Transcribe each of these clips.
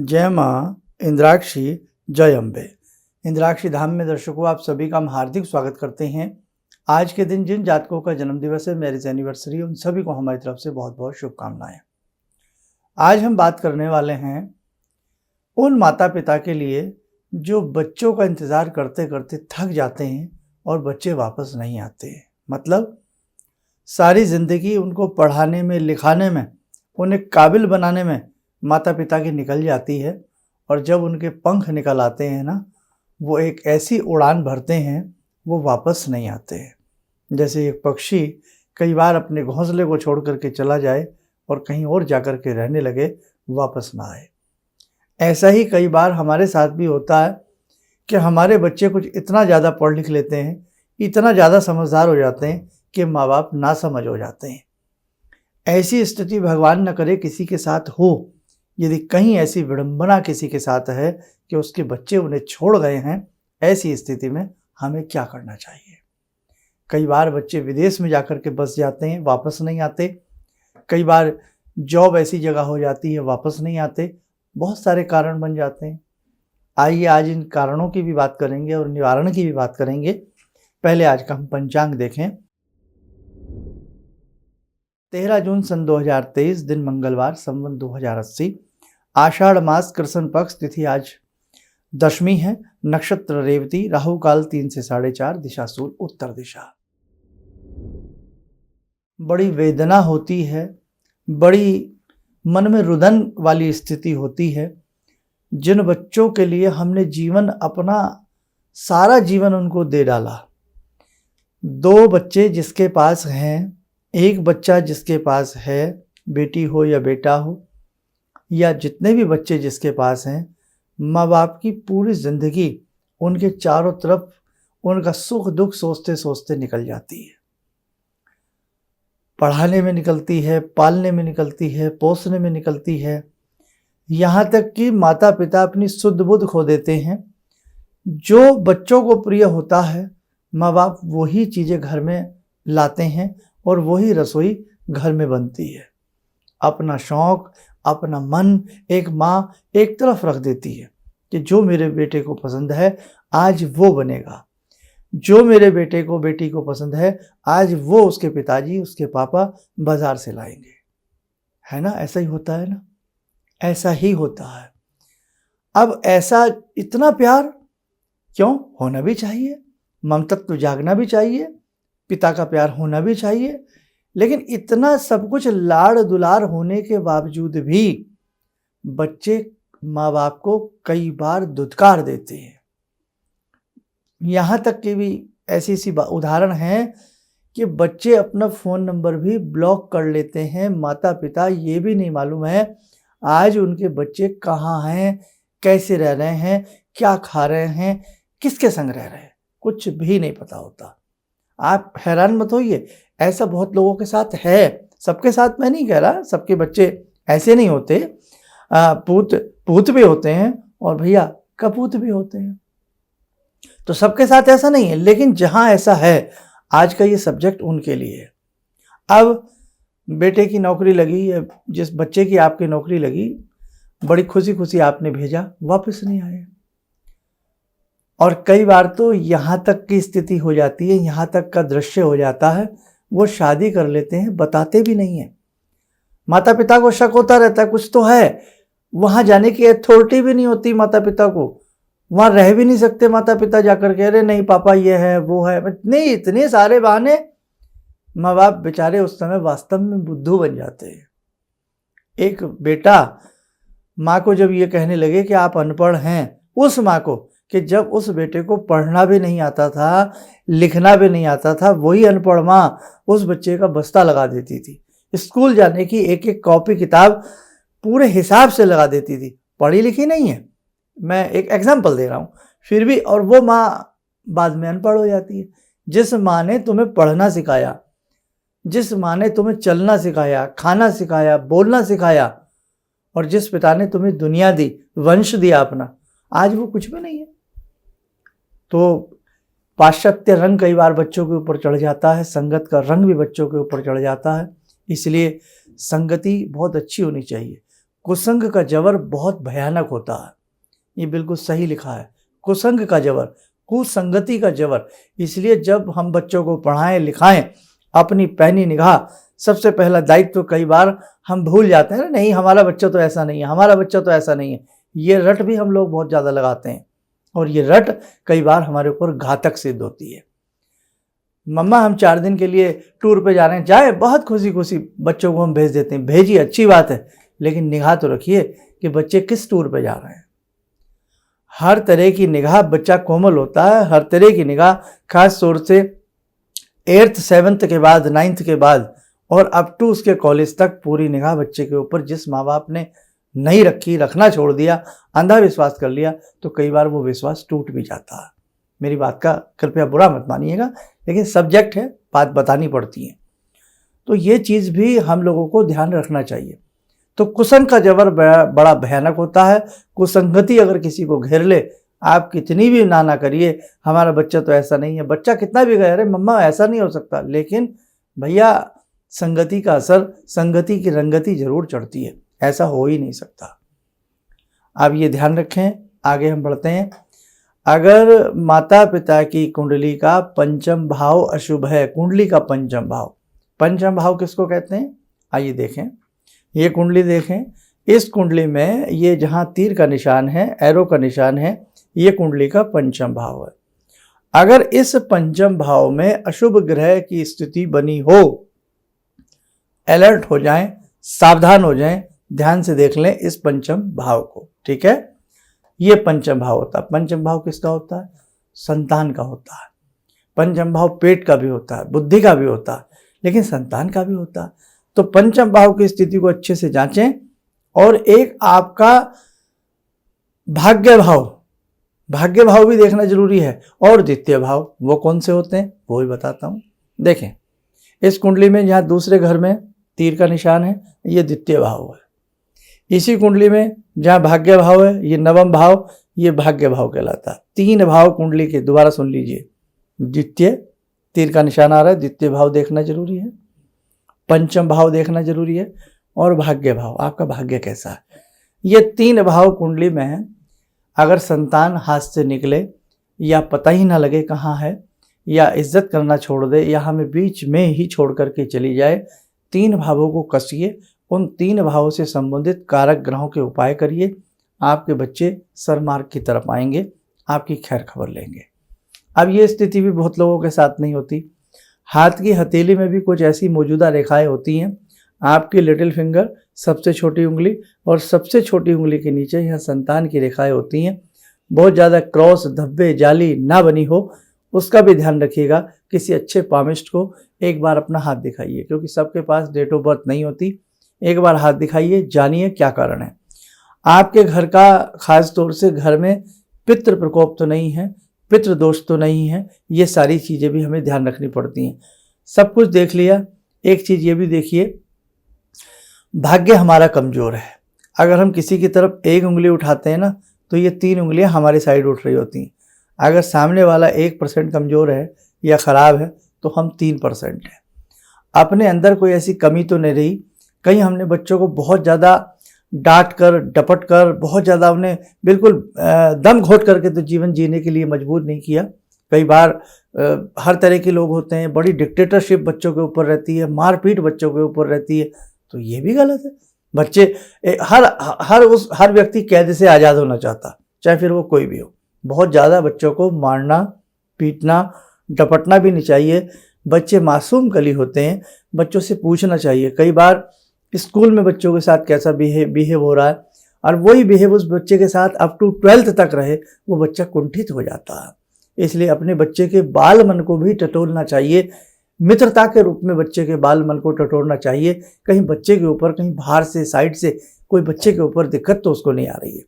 जय माँ इंद्राक्षी, जय अम्बे। इंद्राक्षी धाम में दर्शकों आप सभी का हम हार्दिक स्वागत करते हैं। आज के दिन जिन जातकों का जन्मदिवस है, मैरिज एनिवर्सरी, उन सभी को हमारी तरफ से बहुत बहुत शुभकामनाएं। आज हम बात करने वाले हैं उन माता पिता के लिए जो बच्चों का इंतज़ार करते करते थक जाते हैं और बच्चे वापस नहीं आते हैं। मतलब सारी ज़िंदगी उनको पढ़ाने में, लिखाने में, उन्हें काबिल बनाने में माता पिता की निकल जाती है, और जब उनके पंख निकल आते हैं ना, वो एक ऐसी उड़ान भरते हैं, वो वापस नहीं आते हैं। जैसे एक पक्षी कई बार अपने घोंसले को छोड़ करके चला जाए और कहीं और जाकर के रहने लगे, वापस ना आए। ऐसा ही कई बार हमारे साथ भी होता है कि हमारे बच्चे कुछ इतना ज़्यादा पढ़ लिख लेते हैं, इतना ज़्यादा समझदार हो जाते हैं कि माँ बाप नासमझ हो जाते हैं। ऐसी स्थिति भगवान न करे किसी के साथ हो। यदि कहीं ऐसी विडंबना किसी के साथ है कि उसके बच्चे उन्हें छोड़ गए हैं, ऐसी स्थिति में हमें क्या करना चाहिए? कई बार बच्चे विदेश में जाकर के बस जाते हैं, वापस नहीं आते। कई बार जॉब ऐसी जगह हो जाती है, वापस नहीं आते। बहुत सारे कारण बन जाते हैं। आइए आज इन कारणों की भी बात करेंगे और निवारण की भी बात करेंगे। पहले आज का हम पंचांग देखें। 13 जून सन 2023, दिन मंगलवार, संवत 2080, आषाढ़ मास, कृष्ण पक्ष, तिथि आज दशमी है, नक्षत्र रेवती, राहु काल 3 से 4:30, दिशा सूर्य उत्तर दिशा। बड़ी वेदना होती है, बड़ी मन में रुदन वाली स्थिति होती है। जिन बच्चों के लिए हमने जीवन, अपना सारा जीवन उनको दे डाला। 2 बच्चे जिसके पास हैं, एक बच्चा जिसके पास है, बेटी हो या बेटा हो, या जितने भी बच्चे जिसके पास हैं, माँ बाप की पूरी ज़िंदगी उनके चारों तरफ उनका सुख दुख सोचते सोचते निकल जाती है। पढ़ाने में निकलती है, पालने में निकलती है, पोसने में निकलती है। यहाँ तक कि माता पिता अपनी शुद्ध बुद्ध खो देते हैं। जो बच्चों को प्रिय होता है, माँ बाप वही चीज़ें घर में लाते हैं और वही रसोई घर में बनती है। अपना शौक़, अपना मन एक माँ एक तरफ रख देती है कि जो मेरे बेटे को पसंद है आज वो बनेगा, जो मेरे बेटे को, बेटी को पसंद है आज वो उसके पिताजी, उसके पापा बाज़ार से लाएंगे। है ना? ऐसा ही होता है ना? ऐसा ही होता है। अब ऐसा इतना प्यार क्यों? होना भी चाहिए, ममतत्व जागना भी चाहिए, पिता का प्यार होना भी चाहिए। लेकिन इतना सब कुछ लाड़ दुलार होने के बावजूद भी बच्चे माँ बाप को कई बार धुतकार देते हैं। यहाँ तक कि भी ऐसी उदाहरण हैं कि बच्चे अपना फ़ोन नंबर भी ब्लॉक कर लेते हैं। माता पिता ये भी नहीं मालूम है आज उनके बच्चे कहाँ हैं, कैसे रह रहे हैं, क्या खा रहे हैं, किसके संग रह रहे हैं, कुछ भी नहीं पता होता। आप हैरान मत होइए, ऐसा बहुत लोगों के साथ है। सबके साथ मैं नहीं कह रहा, सबके बच्चे ऐसे नहीं होते। पूत भी होते हैं और भैया कपूत भी होते हैं, तो सबके साथ ऐसा नहीं है। लेकिन जहाँ ऐसा है, आज का ये सब्जेक्ट उनके लिए है। अब बेटे की नौकरी लगी, या जिस बच्चे की आपकी नौकरी लगी, बड़ी खुशी खुशी आपने भेजा, वापस नहीं आए। और कई बार तो यहाँ तक की स्थिति हो जाती है, यहाँ तक का दृश्य हो जाता है, वो शादी कर लेते हैं, बताते भी नहीं हैं। माता पिता को शक होता रहता है कुछ तो है, वहाँ जाने की अथॉरिटी भी नहीं होती माता पिता को, वहाँ रह भी नहीं सकते माता पिता जाकर के, अरे नहीं पापा ये है वो है, नहीं, इतने सारे बहाने। माँ बाप बेचारे उस समय वास्तव में बुद्धू बन जाते हैं। एक बेटा माँ को जब ये कहने लगे कि आप अनपढ़ हैं, उस माँ को, कि जब उस बेटे को पढ़ना भी नहीं आता था, लिखना भी नहीं आता था, वही अनपढ़ माँ उस बच्चे का बस्ता लगा देती थी। स्कूल जाने की एक एक कॉपी किताब पूरे हिसाब से लगा देती थी। पढ़ी लिखी नहीं है, मैं एक एग्जाम्पल दे रहा हूँ, फिर भी। और वो माँ बाद में अनपढ़ हो जाती है। जिस माँ ने तुम्हें पढ़ना सिखाया, जिस माँ ने तुम्हें चलना सिखाया, खाना सिखाया, बोलना सिखाया, और जिस पिता ने तुम्हें दुनिया दी, वंश दिया अपना, आज वो कुछ भी नहीं है। तो पाश्चात्य रंग कई बार बच्चों के ऊपर चढ़ जाता है, संगत का रंग भी बच्चों के ऊपर चढ़ जाता है। इसलिए संगति बहुत अच्छी होनी चाहिए। कुसंग का जबर बहुत भयानक होता है। ये बिल्कुल सही लिखा है, कुसंग का जबर, कुसंगति का जबर। इसलिए जब हम बच्चों को पढ़ाएं लिखाएं, अपनी पैनी निगाह, सबसे पहला दायित्व तो कई बार हम भूल जाते हैं, नहीं हमारा बच्चा तो ऐसा नहीं है, हमारा बच्चा तो ऐसा नहीं है। ये रट भी हम लोग बहुत ज़्यादा लगाते हैं और ये रट कई बार हमारे ऊपर घातक सिद्ध होती है। मम्मा हम 4 दिन के लिए टूर पे जा रहे हैं, जाए, बहुत खुशी खुशी बच्चों को हम भेज देते हैं। भेजिए, अच्छी बात है, लेकिन निगाह तो रखिए कि बच्चे किस टूर पे जा रहे हैं। हर तरह की निगाह, बच्चा कोमल होता है, हर तरह की निगाह, खास तौर से 8th 7th के बाद, 9th के बाद और अप टू उसके कॉलेज तक पूरी निगाह बच्चे के ऊपर जिस माँ बाप ने नहीं रखी, रखना छोड़ दिया, अंधा विश्वास कर लिया, तो कई बार वो विश्वास टूट भी जाता है। मेरी बात का कृपया बुरा मत मानिएगा, लेकिन सब्जेक्ट है, बात बतानी पड़ती है। तो ये चीज़ भी हम लोगों को ध्यान रखना चाहिए। तो कुसंग का जबर बड़ा भयानक होता है। कुसंगति अगर किसी को घेर ले, आप कितनी भी ना करिए, हमारा बच्चा तो ऐसा नहीं है, बच्चा कितना भी कहे अरे मम्मा ऐसा नहीं हो सकता, लेकिन भैया संगति का असर, संगति की रंगति जरूर चढ़ती है, ऐसा हो ही नहीं सकता। आप ये ध्यान रखें। आगे हम बढ़ते हैं। अगर माता पिता की कुंडली का पंचम भाव अशुभ है, कुंडली का पंचम भाव, पंचम भाव किसको कहते हैं? आइए देखें, ये कुंडली देखें। इस कुंडली में ये जहाँ तीर का निशान है, एरो का निशान है, ये कुंडली का पंचम भाव है। अगर इस पंचम भाव में अशुभ ग्रह की स्थिति बनी हो, अलर्ट हो जाएं, सावधान हो जाएं, ध्यान से देख लें इस पंचम भाव को, ठीक है। ये पंचम भाव होता है। पंचम भाव किसका होता है? संतान का होता है। पंचम भाव पेट का भी होता है, बुद्धि का भी होता है, लेकिन संतान का भी होता है। तो पंचम भाव की स्थिति को अच्छे से जांचें। और एक आपका भाग्य भाव, भाग्य भाव भी देखना जरूरी है। और द्वितीय भाव, वो कौन से होते हैं वो भी बताता हूं। देखें, इस कुंडली में जहां दूसरे घर में तीर का निशान है, ये द्वितीय भाव है। इसी कुंडली में जहां भाग्य भाव है, ये नवम भाव, ये भाग्य भाव कहलाता है। 3 भाव कुंडली के, दोबारा सुन लीजिए, द्वितीय, तीर का निशान आ रहा है, द्वितीय भाव देखना जरूरी है, पंचम भाव देखना जरूरी है, और भाग्य भाव, आपका भाग्य कैसा है। ये 3 भाव कुंडली में है। अगर संतान हाथ से निकले या पता ही ना लगे कहाँ है, या इज्जत करना छोड़ दे, या हमें बीच में ही छोड़ करके चली जाए, 3 भावों को कसिए, उन 3 भावों से संबंधित कारक ग्रहों के उपाय करिए। आपके बच्चे सन्मार्ग की तरफ आएंगे, आपकी खैर खबर लेंगे। अब ये स्थिति भी बहुत लोगों के साथ नहीं होती। हाथ की हथेली में भी कुछ ऐसी मौजूदा रेखाएं होती हैं। आपकी लिटिल फिंगर, सबसे छोटी उंगली, और सबसे छोटी उंगली के नीचे यहाँ संतान की रेखाएं होती हैं। बहुत ज़्यादा क्रॉस, धब्बे, जाली ना बनी हो, उसका भी ध्यान रखिएगा। किसी अच्छे पामिस्ट को एक बार अपना हाथ दिखाइए, क्योंकि सबके पास डेट ऑफ बर्थ नहीं होती। एक बार हाथ दिखाइए, जानिए क्या कारण है। आपके घर का, खास तौर से घर में पितृ प्रकोप तो नहीं है, पितृ दोष तो नहीं है, ये सारी चीज़ें भी हमें ध्यान रखनी पड़ती हैं। सब कुछ देख लिया, एक चीज़ ये भी देखिए, भाग्य हमारा कमज़ोर है। अगर हम किसी की तरफ एक उंगली उठाते हैं ना, तो ये 3 उंगलियां हमारी साइड उठ रही होती हैं। अगर सामने वाला 1% कमज़ोर है या ख़राब है, तो हम 3% हैं। अपने अंदर कोई ऐसी कमी तो नहीं रही, कहीं हमने बच्चों को बहुत ज़्यादा डांट कर, डपट कर, बहुत ज़्यादा उन्हें बिल्कुल दम घोट करके तो जीवन जीने के लिए मजबूर नहीं किया। कई बार हर तरह के लोग होते हैं, बड़ी डिक्टेटरशिप बच्चों के ऊपर रहती है, मारपीट बच्चों के ऊपर रहती है, तो ये भी गलत है। बच्चे, हर व्यक्ति कैद से आज़ाद होना चाहता, चाहे फिर वो कोई भी हो। बहुत ज़्यादा बच्चों को मारना, पीटना, डपटना भी नहीं चाहिए। बच्चे मासूम कली होते हैं, बच्चों से पूछना चाहिए। कई बार स्कूल में बच्चों के साथ कैसा बिहेव हो रहा है, और वही बिहेव उस बच्चे के साथ अप टू 12th तक रहे, वो बच्चा कुंठित हो जाता है। इसलिए अपने बच्चे के बाल मन को भी टटोलना चाहिए, मित्रता के रूप में बच्चे के बाल मन को टटोलना चाहिए। कहीं बच्चे के ऊपर, कहीं बाहर से, साइड से कोई बच्चे के ऊपर दिक्कत तो उसको नहीं आ रही है।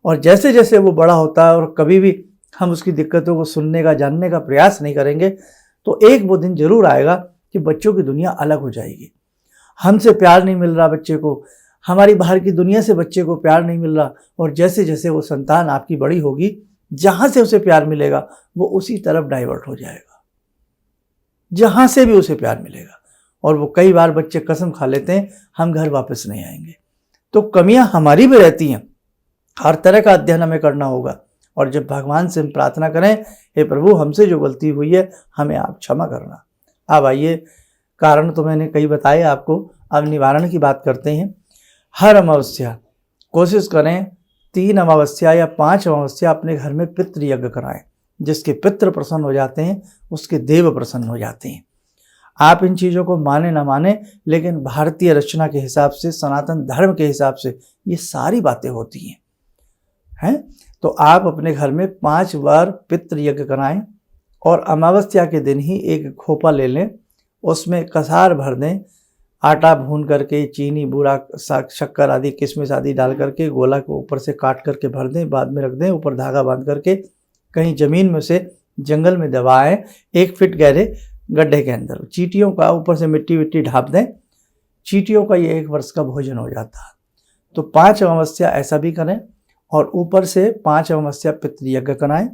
और जैसे जैसे वो बड़ा होता है और कभी भी हम उसकी दिक्कतों को सुनने का, जानने का प्रयास नहीं करेंगे, तो एक वो दिन जरूर आएगा कि बच्चों की दुनिया अलग हो जाएगी। हमसे प्यार नहीं मिल रहा बच्चे को, हमारी बाहर की दुनिया से बच्चे को प्यार नहीं मिल रहा, और जैसे जैसे वो संतान आपकी बड़ी होगी, जहाँ से उसे प्यार मिलेगा वो उसी तरफ डाइवर्ट हो जाएगा, जहाँ से भी उसे प्यार मिलेगा। और वो कई बार बच्चे कसम खा लेते हैं, हम घर वापस नहीं आएंगे। तो कमियां हमारी भी रहती हैं। हर तरह का अध्ययन हमें करना होगा, और जब भगवान से हम प्रार्थना करें, हे प्रभु हमसे जो गलती हुई है हमें आप क्षमा करना। अब आइए, कारण तो मैंने कई बताए आपको, अब निवारण की बात करते हैं। हर अमावस्या कोशिश करें 3 अमावस्या या 5 अमावस्या अपने घर में पितृ यज्ञ कराएं। जिसके पितृ प्रसन्न हो जाते हैं उसके देव प्रसन्न हो जाते हैं। आप इन चीज़ों को माने ना माने, लेकिन भारतीय रचना के हिसाब से, सनातन धर्म के हिसाब से ये सारी बातें होती हैं। तो आप अपने घर में 5 बार पितृ यज्ञ कराएं, और अमावस्या के दिन ही एक खोपा ले लें, उसमें कसार भर दें, आटा भून करके, चीनी, बूरा, शक्कर आदि, किशमिश आदि डाल करके गोला को ऊपर से काट करके भर दें, बाद में रख दें, ऊपर धागा बांध करके कहीं ज़मीन में से जंगल में दबाएं, 1 फीट गहरे गड्ढे के अंदर। चींटियों का ऊपर से मिट्टी विट्टी ढाप दें, चींटियों का ये 1 वर्ष का भोजन हो जाता है। तो 5 अमावस्या ऐसा भी करें, और ऊपर से 5 अमावस्या पितृ यज्ञ कराएं।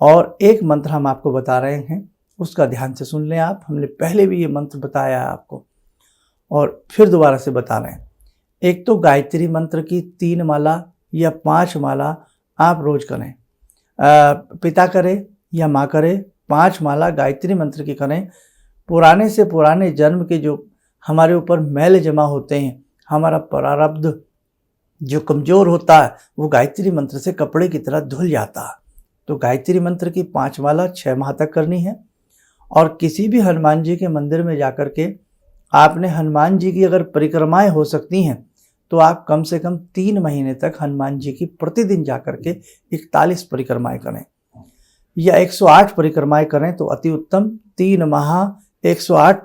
और एक मंत्र हम आपको बता रहे हैं, उसका ध्यान से सुन लें आप। हमने पहले भी ये मंत्र बताया है आपको, और फिर दोबारा से बता रहे हैं। एक तो गायत्री मंत्र की 3 माला या 5 माला आप रोज करें, पिता करे या माँ करे, 5 माला गायत्री मंत्र की करें। पुराने से पुराने जन्म के जो हमारे ऊपर मैल जमा होते हैं, हमारा प्रारब्ध जो कमज़ोर होता है, वो गायत्री मंत्र से कपड़े की तरह धुल जाता है। तो गायत्री मंत्र की 5 माला 6 माह तक करनी है। और किसी भी हनुमान जी के मंदिर में जाकर के आपने हनुमान जी की अगर परिक्रमाएं हो सकती हैं, तो आप कम से कम 3 महीने तक हनुमान जी की प्रतिदिन जाकर के 41 परिक्रमाएं करें, या 108 परिक्रमाएं करें तो अति उत्तम। 3 माह 108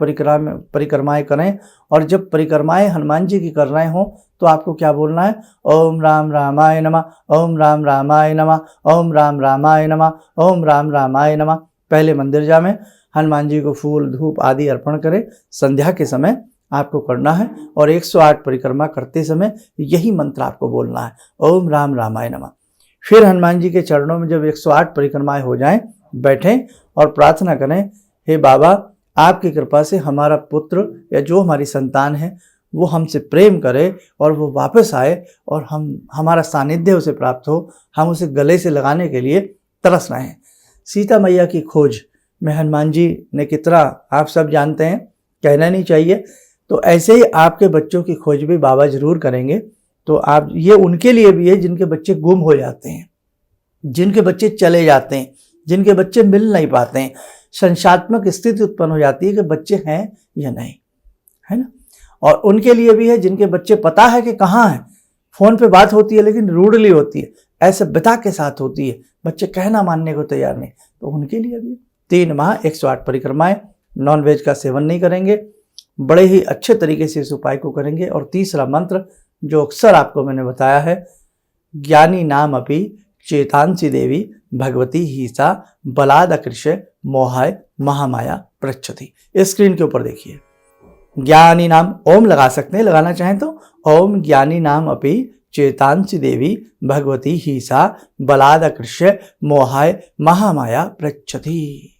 परिक्रमाएं करें। और जब परिक्रमाएं हनुमान जी की कर रहे हों तो आपको क्या बोलना है? ओम राम रामाय नमः, ओम राम रामाय नमः, ओम राम रामाय नमः, ओम राम रामाय नमः। पहले मंदिर जावें, हनुमान जी को फूल धूप आदि अर्पण करें। संध्या के समय आपको करना है, और 108 परिक्रमा करते समय यही मंत्र आपको बोलना है, ओम राम रामाय नमः। फिर हनुमान जी के चरणों में जब 108 परिक्रमाएं हो जाएं, बैठें और प्रार्थना करें, हे बाबा आपकी कृपा से हमारा पुत्र या जो हमारी संतान है वो हमसे प्रेम करे, और वो वापस आए, और हमारा सानिध्य उसे प्राप्त हो। हम उसे गले से लगाने के लिए तरस रहे हैं। सीता मैया की खोज में हनुमान जी ने कितना, आप सब जानते हैं, कहना नहीं चाहिए। तो ऐसे ही आपके बच्चों की खोज भी बाबा जरूर करेंगे। तो आप, ये उनके लिए भी है जिनके बच्चे गुम हो जाते हैं, जिनके बच्चे चले जाते हैं, जिनके बच्चे मिल नहीं पाते हैं, संशात्मक स्थिति उत्पन्न हो जाती है कि बच्चे हैं या नहीं, है ना। और उनके लिए भी है जिनके बच्चे पता है कि कहाँ हैं, फ़ोन पे बात होती है लेकिन रूडली होती है, असभ्यता के साथ होती है, बच्चे कहना मानने को तैयार नहीं, तो उनके लिए भी 3 माह 108 परिक्रमाएं, नॉनवेज का सेवन नहीं करेंगे, बड़े ही अच्छे तरीके से इस उपाय को करेंगे। और तीसरा मंत्र जो अक्सर आपको मैंने बताया है, ज्ञानी नाम अपि चेतांसी देवी भगवती ही सा बलादकृष्य मोहाय महामाया पृच्छति। स्क्रीन के ऊपर देखिए, ज्ञानी नाम, ओम लगा सकते हैं, लगाना चाहें तो ओम ज्ञानी नाम अपि चेतांसी देवी भगवती ही सा बलादकृष्य मोहाय महामाया पृच्छति।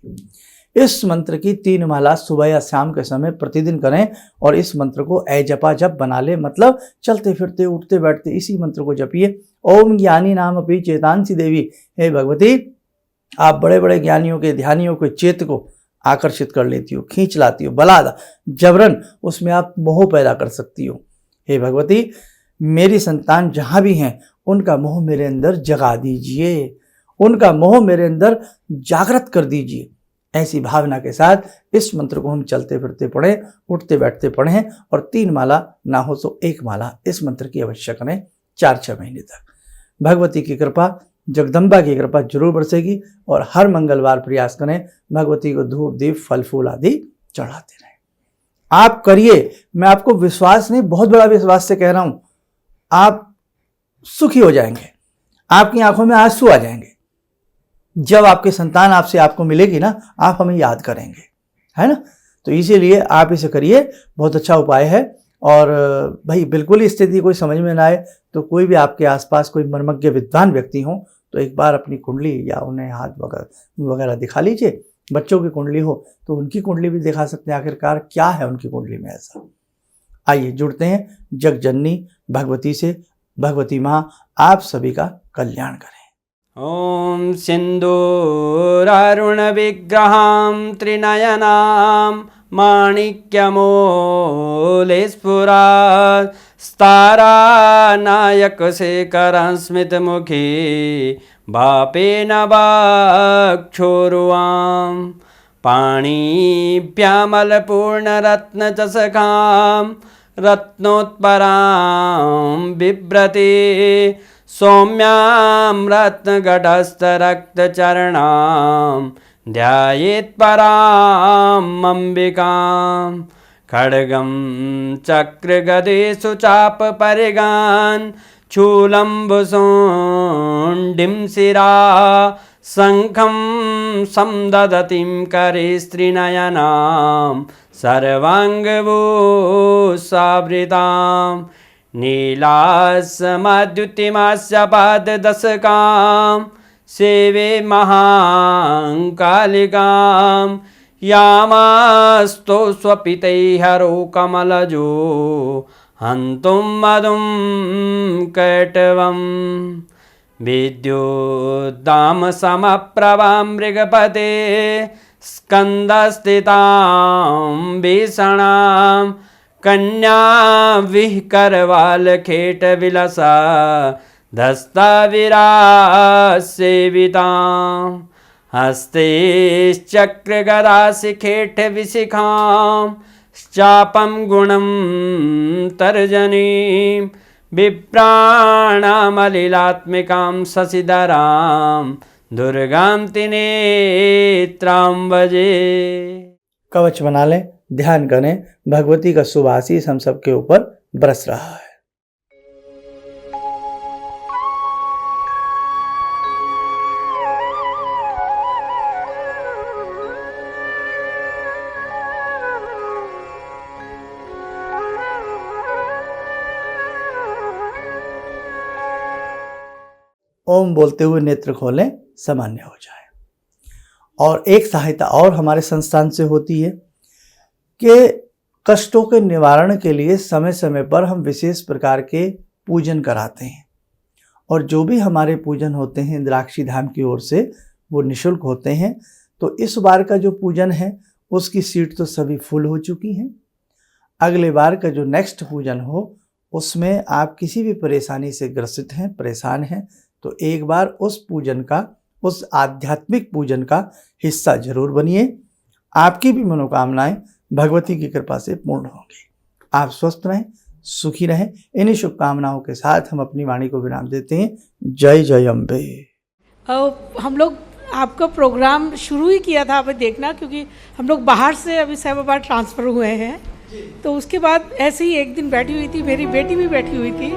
इस मंत्र की 3 माला सुबह या शाम के समय प्रतिदिन करें, और इस मंत्र को जपा जप बना ले, मतलब चलते फिरते उठते बैठते इसी मंत्र को जपिए। ओम ज्ञानी नाम अपि चेतांसी देवी, हे भगवती आप बड़े बड़े ज्ञानियों के, ध्यानियों के चेत को आकर्षित कर लेती हो, खींच लाती हो, बलाद जबरन उसमें आप मोह पैदा कर सकती हो। हे भगवती मेरी संतान जहाँ भी हैं उनका मोह मेरे अंदर जगा दीजिए, उनका मोह मेरे अंदर जागृत कर दीजिए। ऐसी भावना के साथ इस मंत्र को हम चलते फिरते पढ़ें, उठते बैठते पढ़ें, और 3 माला ना हो तो 1 माला इस मंत्र की अवश्य करें 4-6 महीने तक। भगवती की कृपा, जगदम्बा की कृपा जरूर बरसेगी। और हर मंगलवार प्रयास करें, भगवती को धूप दीप फल फूल आदि चढ़ाते रहें। आप करिए, मैं आपको विश्वास नहीं, बहुत बड़ा विश्वास से कह रहा हूं, आप सुखी हो जाएंगे, आपकी आंखों में आंसू आ जाएंगे। जब आपकी संतान आपसे आपको मिलेगी ना, आप हमें याद करेंगे, है ना। तो इसीलिए आप इसे करिए, बहुत अच्छा उपाय है। और भाई बिल्कुल ही स्थिति कोई समझ में ना आए तो कोई भी आपके आसपास कोई मर्मज्ञ विद्वान व्यक्ति हो तो एक बार अपनी कुंडली या उन्हें हाथ वगैरह दिखा लीजिए। बच्चों की कुंडली हो तो उनकी कुंडली भी दिखा सकते हैं, आखिरकार क्या है उनकी कुंडली में ऐसा। आइए जुड़ते हैं जगजननी भगवती से। भगवती माँ आप सभी का कल्याण करें। ॐ सिन्दूरारुणविग्रहां त्रिनयनां माणिक्यमूलस्फुरात् स्तारानायकशेखरं स्मितमुखी वापेन वक्षोरुवां पाणिभ्यामलपूर्णरत्नचषकां रत्नोत्परां बिभ्रति सौम्यां रत्नघटस्थरक्तचरणां ध्यायेत् पराम् अम्बिकां खड्गं चक्रगदेषु चापपरिगान् शूलम्बुशुण्डिं शिरा शङ्खं संदधतीं करे स्त्रीनयनां सर्वाङ्गभूषावृतां नीलासमद्युतिमास्य पाददशकां सेवे महाकालिकां यामास्तो स्वपितैहरो कमलजो हन्तुं मधुं कैटवं विद्युद्दामसमप्रभां मृगपते स्कन्दस्थितां भीषणां कन्या विहकरवालखेटविलसा धस्ताविरासेवितां हस्तैश्चक्रगदाशिखेटविशिखां चापं गुणं तर्जनीं विप्राणामलिलात्मिकां शशिधरां दुर्गां त्रिनेत्रां भजे। कवच बना लें, ध्यान करें, भगवती का शुभ आशीष हम सबके ऊपर बरस रहा है। ओम बोलते हुए नेत्र खोलें, सामान्य हो जाए। और एक सहायता और हमारे संस्थान से होती है कि कष्टों के निवारण के लिए समय समय पर हम विशेष प्रकार के पूजन कराते हैं, और जो भी हमारे पूजन होते हैं इंद्राक्षी धाम की ओर से वो निःशुल्क होते हैं। तो इस बार का जो पूजन है उसकी सीट तो सभी फुल हो चुकी हैं। अगले बार का जो नेक्स्ट पूजन हो उसमें आप किसी भी परेशानी से ग्रसित हैं, परेशान हैं, तो एक बार उस पूजन का, उस आध्यात्मिक पूजन का हिस्सा जरूर बनिए। आपकी भी मनोकामनाएं भगवती की कृपा से पूर्ण होंगी। आप स्वस्थ रहें, सुखी रहें। इन्हीं शुभकामनाओं के साथ हम अपनी वाणी को विराम देते हैं। जय जय अम्बे। हम लोग आपका प्रोग्राम शुरू ही किया था अभी देखना, क्योंकि हम लोग बाहर से अभी साहिबाबाद ट्रांसफ़र हुए हैं, तो उसके बाद ऐसे ही एक दिन बैठी हुई थी, मेरी बेटी भी बैठी हुई थी।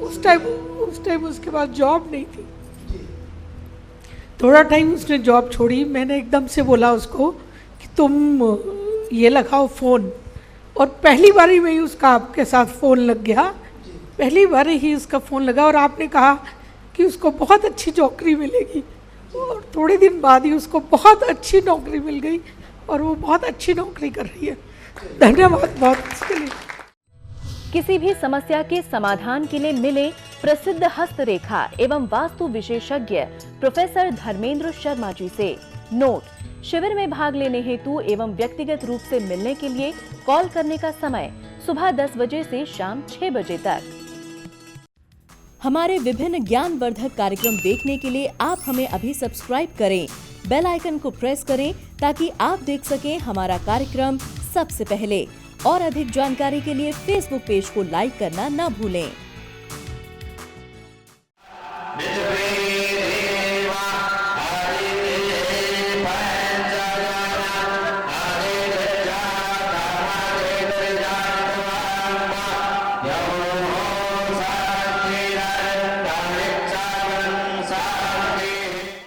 उस टाइम उसके बाद जॉब नहीं थी। थोड़ा टाइम उसने जॉब छोड़ी। मैंने एकदम से बोला उसको कि तुम ये लगाओ फ़ोन, और पहली बार ही में ही उसका आपके साथ फ़ोन लग गया। पहली बार ही उसका फ़ोन लगा और आपने कहा कि उसको बहुत अच्छी नौकरी मिलेगी, और थोड़े दिन बाद ही उसको बहुत अच्छी नौकरी मिल गई और वो बहुत अच्छी नौकरी कर रही है। धन्यवाद बहुत इसके लिए। किसी भी समस्या के समाधान के लिए मिले प्रसिद्ध हस्तरेखा एवं वास्तु विशेषज्ञ प्रोफेसर धर्मेंद्र शर्मा जी से। नोट: शिविर में भाग लेने हेतु एवं व्यक्तिगत रूप से मिलने के लिए कॉल करने का समय सुबह 10 बजे से शाम 6 बजे तक। हमारे विभिन्न ज्ञानवर्धक कार्यक्रम देखने के लिए आप हमें अभी सब्सक्राइब करें, बेल आइकन को प्रेस करें ताकि आप देख सकें हमारा कार्यक्रम सबसे पहले। और अधिक जानकारी के लिए फेसबुक पेज को लाइक करना न भूलें।